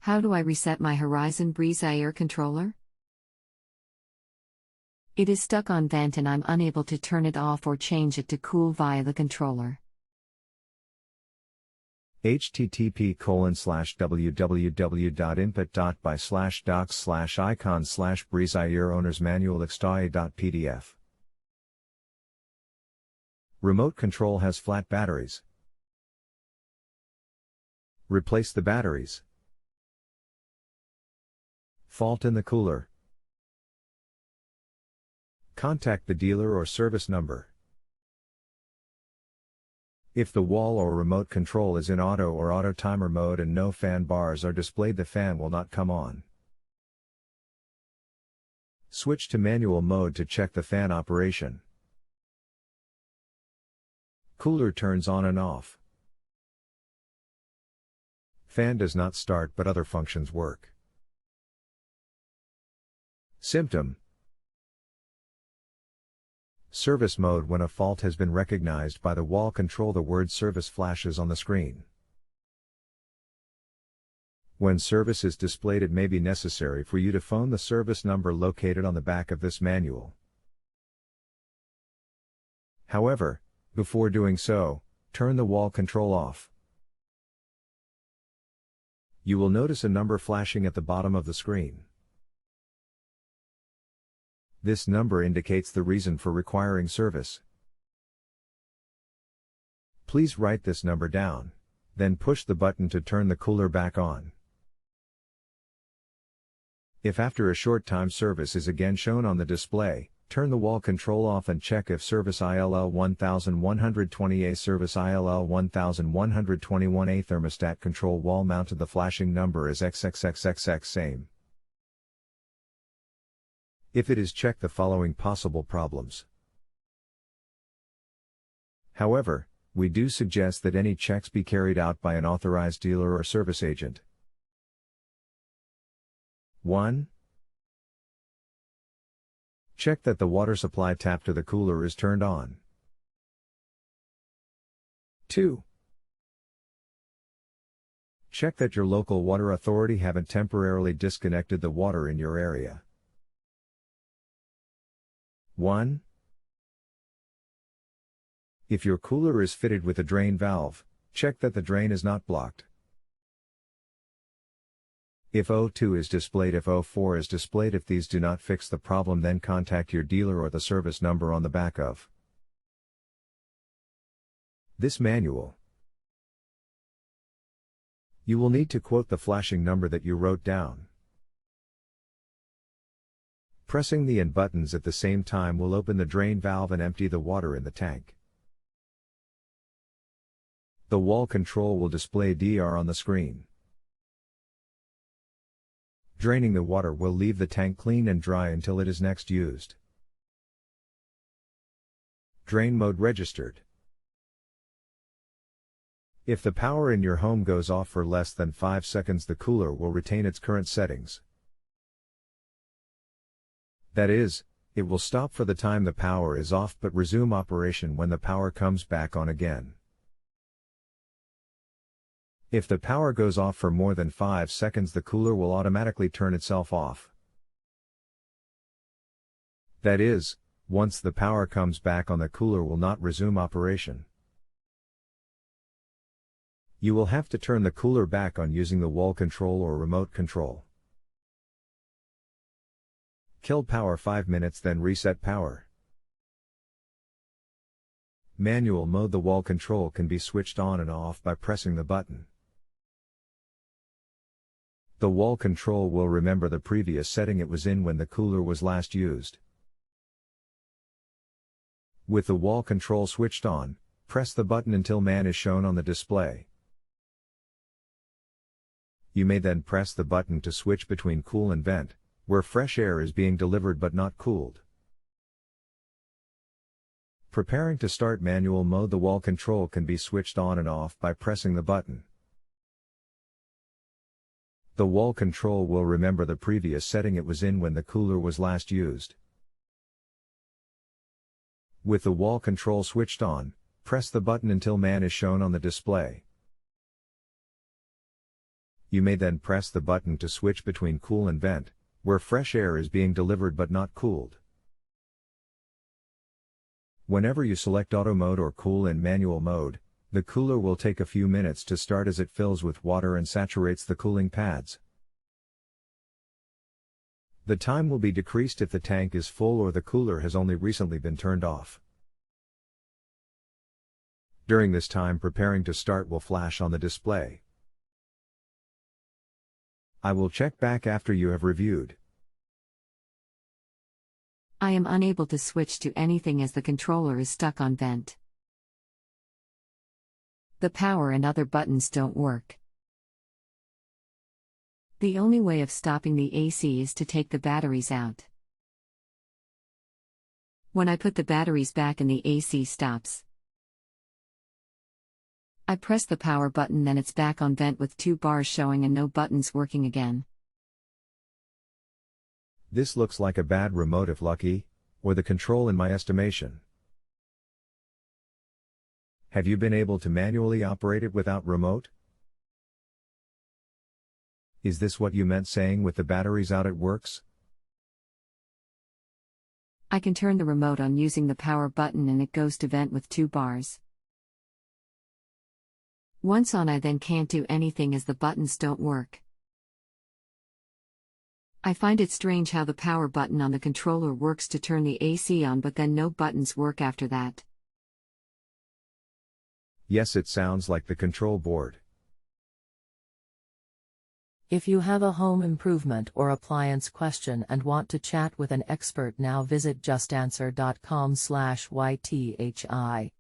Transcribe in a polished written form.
How do I reset my Horizon Breezair controller? It is stuck on vent and I'm unable to turn it off or change it to cool via the controller. http://www.input.by/docs/icon/Breezair owner's manual xtae.pdf. Remote control has flat batteries. Replace the batteries. Fault in the cooler. Contact the dealer or service number. If the wall or remote control is in auto or auto timer mode and no fan bars are displayed, the fan will not come on. Switch to manual mode to check the fan operation. Cooler turns on and off. Fan does not start but other functions work. SYMPTOM. Service mode. When a fault has been recognized by the wall control, the word service flashes on the screen. When service is displayed, it may be necessary for you to phone the service number located on the back of this manual. However, before doing so, turn the wall control off. You will notice a number flashing at the bottom of the screen. This number indicates the reason for requiring service. Please write this number down, then push the button to turn the cooler back on. If after a short time service is again shown on the display, turn the wall control off and check if service ILL 1120A service ILL 1121A thermostat control wall mounted. The flashing number is XXXXX same. If it is, check the following possible problems. However, we do suggest that any checks be carried out by an authorized dealer or service agent. 1. Check that the water supply tap to the cooler is turned on. 2. Check that your local water authority haven't temporarily disconnected the water in your area. 1. If your cooler is fitted with a drain valve, check that the drain is not blocked. If O2 is displayed, if O4 is displayed, if these do not fix the problem, then contact your dealer or the service number on the back of this manual. You will need to quote the flashing number that you wrote down. Pressing the and buttons at the same time will open the drain valve and empty the water in the tank. The wall control will display DR on the screen. Draining the water will leave the tank clean and dry until it is next used. Drain mode registered. If the power in your home goes off for less than 5 seconds, the cooler will retain its current settings. That is, it will stop for the time the power is off but resume operation when the power comes back on again. If the power goes off for more than 5 seconds, the cooler will automatically turn itself off. That is, once the power comes back on, the cooler will not resume operation. You will have to turn the cooler back on using the wall control or remote control. Kill power 5 minutes, then reset power. Manual mode. The wall control can be switched on and off by pressing the button. The wall control will remember the previous setting it was in when the cooler was last used. With the wall control switched on, press the button until man is shown on the display. You may then press the button to switch between cool and vent, where fresh air is being delivered but not cooled. Preparing to start manual mode. The wall control can be switched on and off by pressing the button. The wall control will remember the previous setting it was in when the cooler was last used. With the wall control switched on, press the button until man is shown on the display. You may then press the button to switch between cool and vent, where fresh air is being delivered but not cooled. Whenever you select auto mode or cool in manual mode, the cooler will take a few minutes to start as it fills with water and saturates the cooling pads. The time will be decreased if the tank is full or the cooler has only recently been turned off. During this time, preparing to start will flash on the display. I will check back after you have reviewed. I am unable to switch to anything as the controller is stuck on vent. The power and other buttons don't work. The only way of stopping the AC is to take the batteries out. When I put the batteries back and the AC stops, I press the power button, then it's back on vent with 2 bars showing and no buttons working again. This looks like a bad remote if lucky, or the control in my estimation. Have you been able to manually operate it without remote? Is this what you meant saying with the batteries out it works? I can turn the remote on using the power button and it goes to vent with 2 bars. Once on, I then can't do anything as the buttons don't work. I find it strange how the power button on the controller works to turn the AC on, but then no buttons work after that. Yes, it sounds like the control board. If you have a home improvement or appliance question and want to chat with an expert now, visit justanswer.com/ythi.